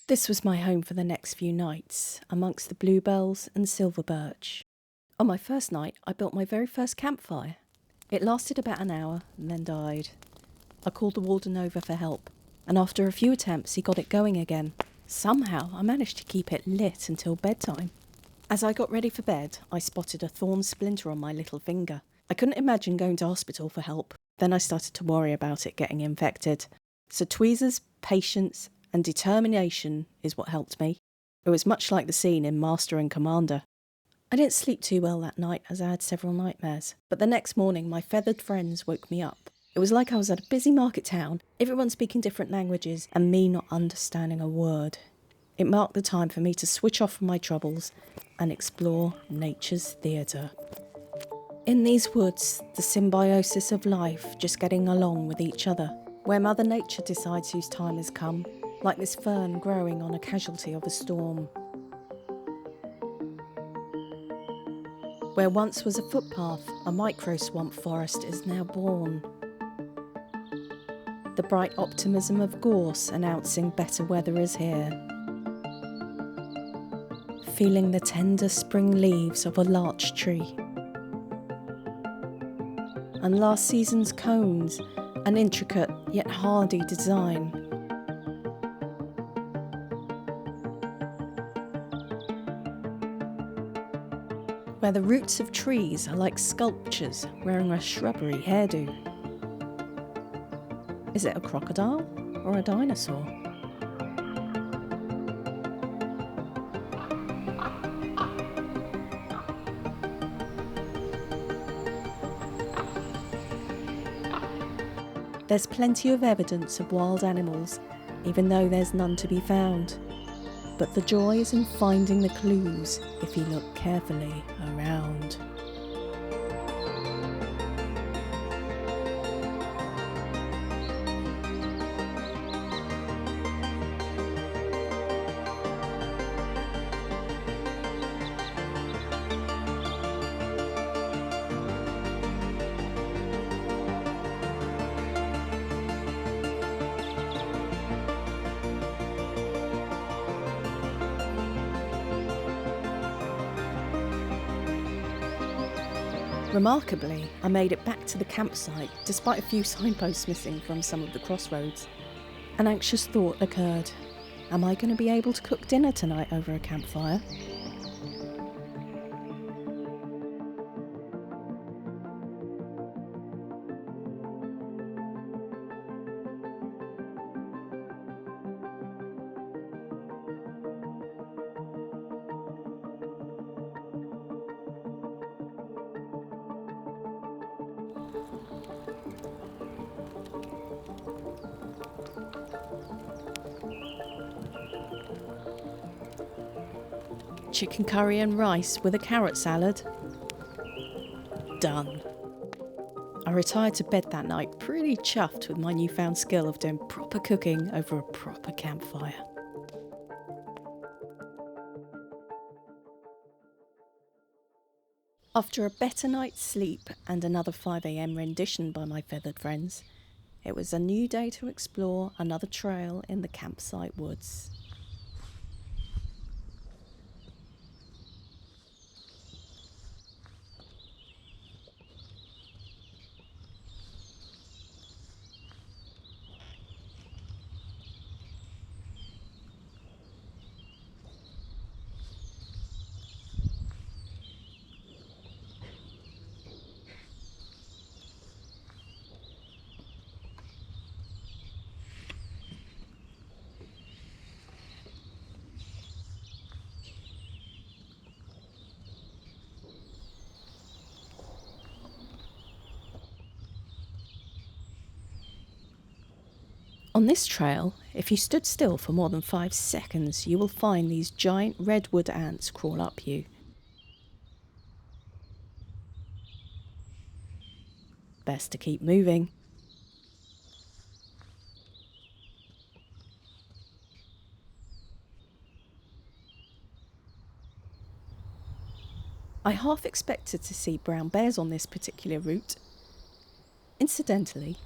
This was my home for the next few nights, amongst the bluebells and silver birch. On my first night, I built my very first campfire. It lasted about an hour and then died. I called the warden over for help, and after a few attempts he got it going again. Somehow I managed to keep it lit until bedtime. As I got ready for bed, I spotted a thorn splinter on my little finger. I couldn't imagine going to hospital for help. Then I started to worry about it getting infected. So tweezers, patience and determination is what helped me. It was much like the scene in Master and Commander. I didn't sleep too well that night as I had several nightmares, but the next morning my feathered friends woke me up. It was like I was at a busy market town, everyone speaking different languages and me not understanding a word. It marked the time for me to switch off from my troubles and explore nature's theatre. In these woods, the symbiosis of life just getting along with each other, where Mother Nature decides whose time has come, like this fern growing on a casualty of a storm. Where once was a footpath, a micro-swamp forest is now born. The bright optimism of gorse announcing better weather is here. Feeling the tender spring leaves of a larch tree. And last season's cones, an intricate yet hardy design. Where the roots of trees are like sculptures wearing a shrubbery hairdo. Is it a crocodile or a dinosaur? There's plenty of evidence of wild animals, even though there's none to be found. But the joy is in finding the clues if you look carefully around. Remarkably, I made it back to the campsite despite a few signposts missing from some of the crossroads. An anxious thought occurred. Am I going to be able to cook dinner tonight over a campfire? Chicken curry and rice with a carrot salad. Done. I retired to bed that night pretty chuffed with my newfound skill of doing proper cooking over a proper campfire. After a better night's sleep and another 5 a.m. rendition by my feathered friends, it was a new day to explore another trail in the campsite woods. On this trail, if you stood still for more than 5 seconds, you will find these giant redwood ants crawl up you. Best to keep moving. I half expected to see brown bears on this particular route. Incidentally,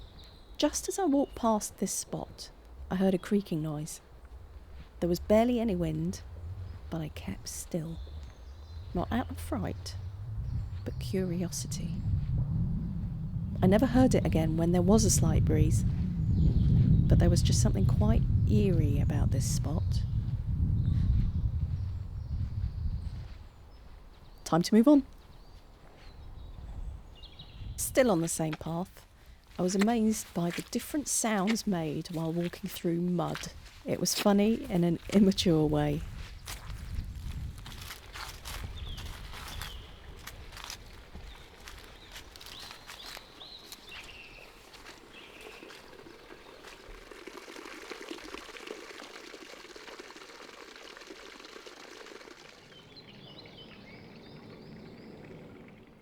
just as I walked past this spot, I heard a creaking noise. There was barely any wind, but I kept still. Not out of fright, but curiosity. I never heard it again when there was a slight breeze, but there was just something quite eerie about this spot. Time to move on. Still on the same path, I was amazed by the different sounds made while walking through mud. It was funny in an immature way.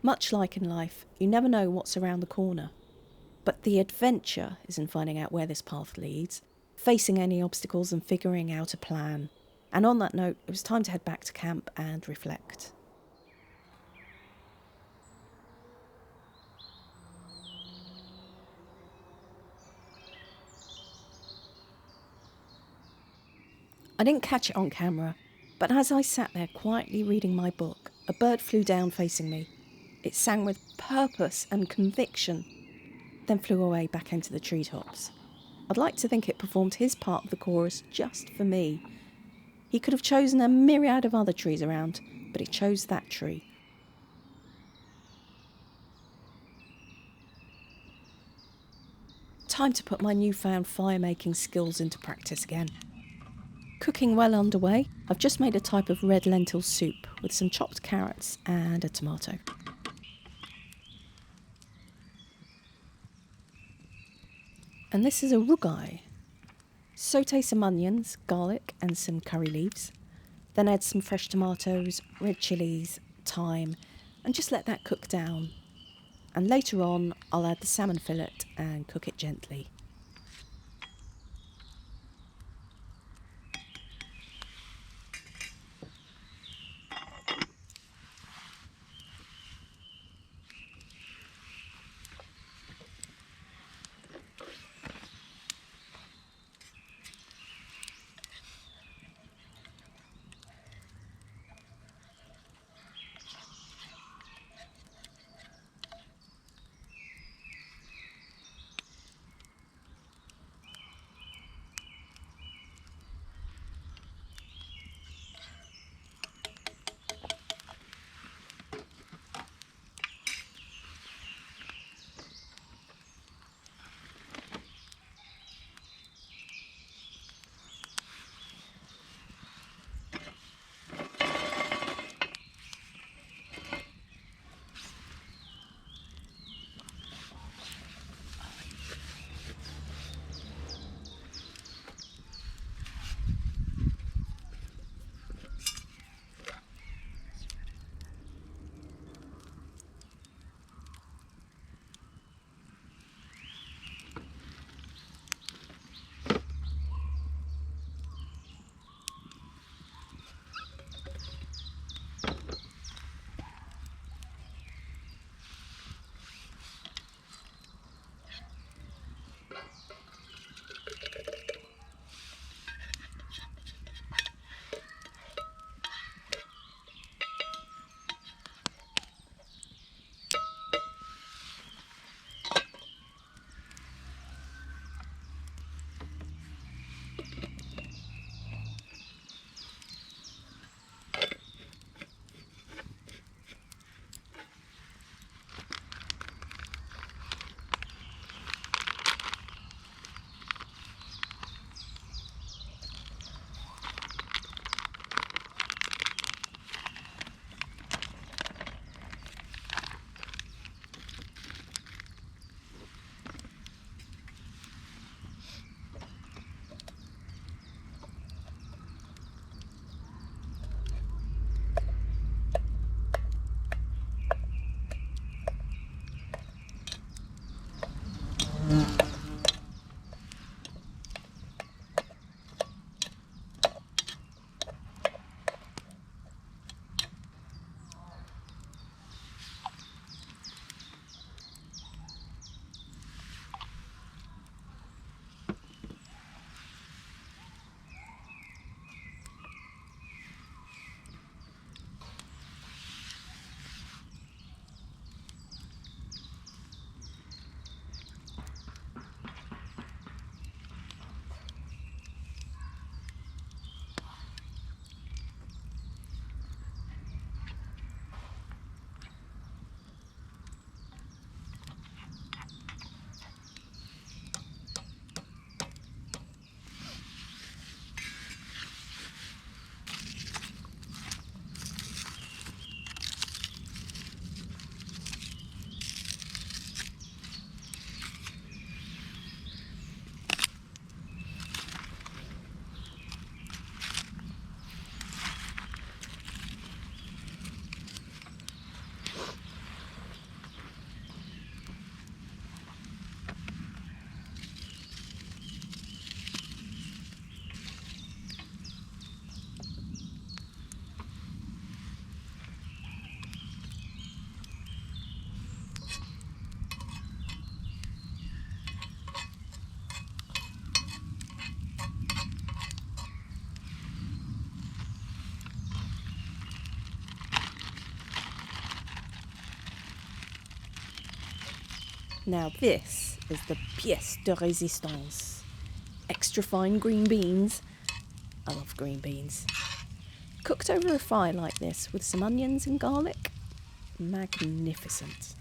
Much like in life, you never know what's around the corner. But the adventure is in finding out where this path leads, facing any obstacles and figuring out a plan. And on that note, it was time to head back to camp and reflect. I didn't catch it on camera, but as I sat there quietly reading my book, a bird flew down facing me. It sang with purpose and conviction, then flew away back into the treetops. I'd like to think it performed his part of the chorus just for me. He could have chosen a myriad of other trees around, but he chose that tree. Time to put my newfound fire-making skills into practice again. Cooking well underway, I've just made a type of red lentil soup with some chopped carrots and a tomato. And this is a rugai. Sauté some onions, garlic and some curry leaves. Then add some fresh tomatoes, red chillies, thyme, and just let that cook down. And later on, I'll add the salmon fillet and cook it gently. Now this is the pièce de résistance. Extra fine green beans. I love green beans. Cooked over a fire like this with some onions and garlic. Magnificent.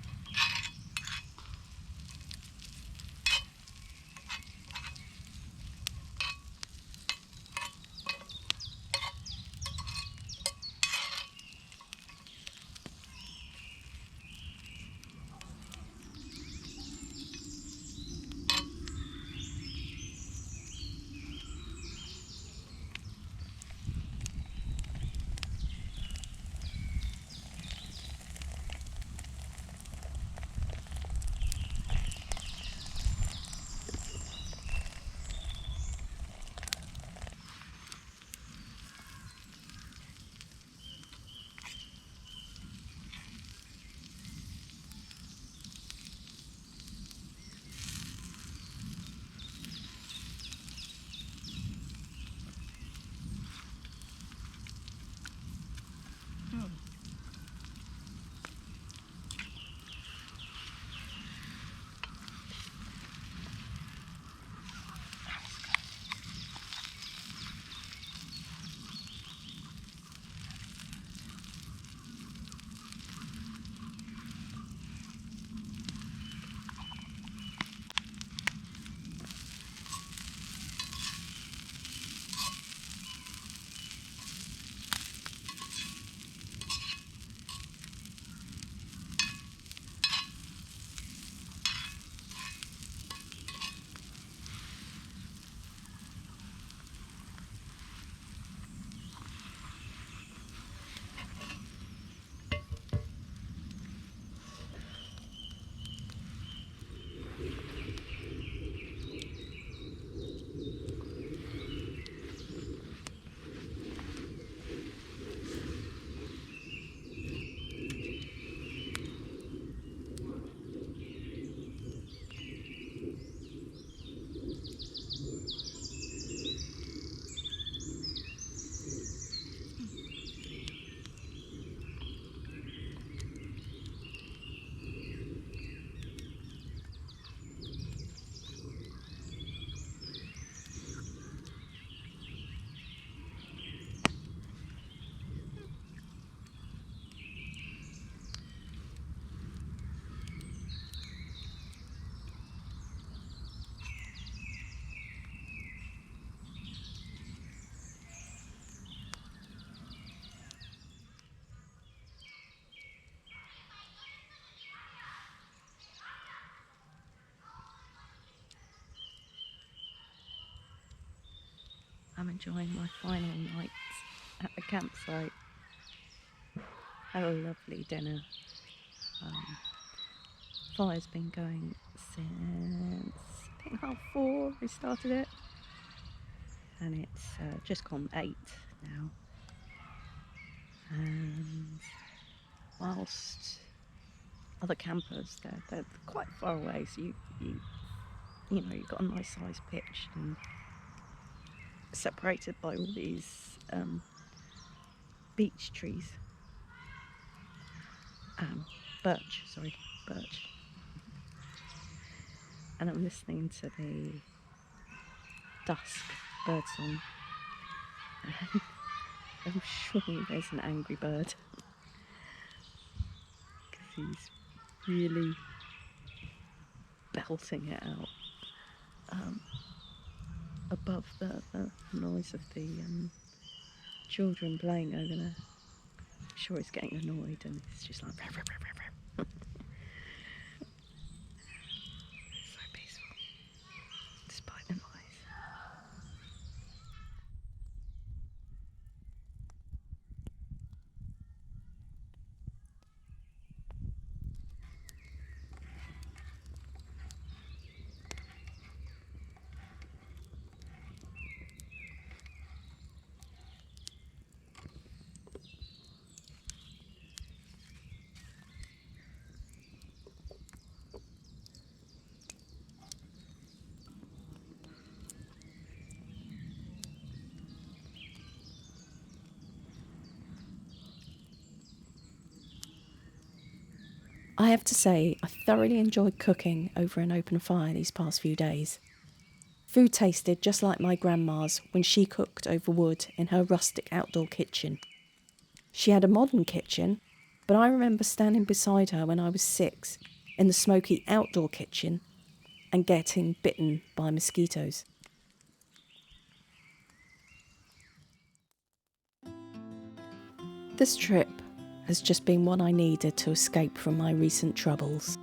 I'm enjoying my final night at the campsite. Had a lovely dinner. Fire's been going since I think 4:30 we started it, and it's just gone 8 now. And whilst other campers, they're quite far away, so you know you've got a nice sized pitch and separated by all these beech trees. Birch. And I'm listening to the dusk birdsong. And I'm sure there's an angry bird because he's really belting it out above the noise of the children playing over there. I'm sure he's getting annoyed and it's just like so peaceful despite the noise. I have to say, I thoroughly enjoyed cooking over an open fire these past few days. Food tasted just like my grandma's when she cooked over wood in her rustic outdoor kitchen. She had a modern kitchen, but I remember standing beside her when I was 6 in the smoky outdoor kitchen and getting bitten by mosquitoes. This trip has just been one I needed to escape from my recent troubles.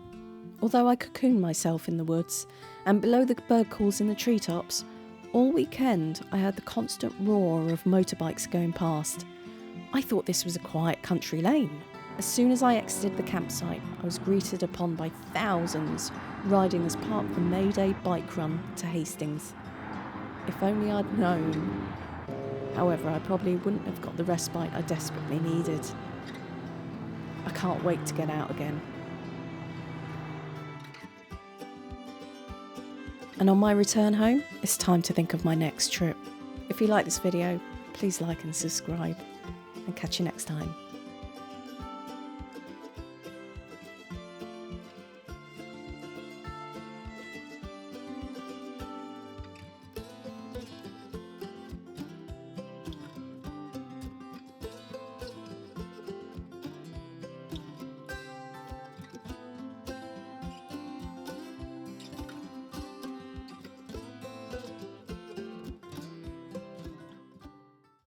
Although I cocooned myself in the woods and below the bird calls in the treetops, all weekend I heard the constant roar of motorbikes going past. I thought this was a quiet country lane. As soon as I exited the campsite, I was greeted upon by thousands riding as part of the May Day bike run to Hastings. If only I'd known. However, I probably wouldn't have got the respite I desperately needed. I can't wait to get out again. And on my return home, it's time to think of my next trip. If you like this video, please like and subscribe, and catch you next time.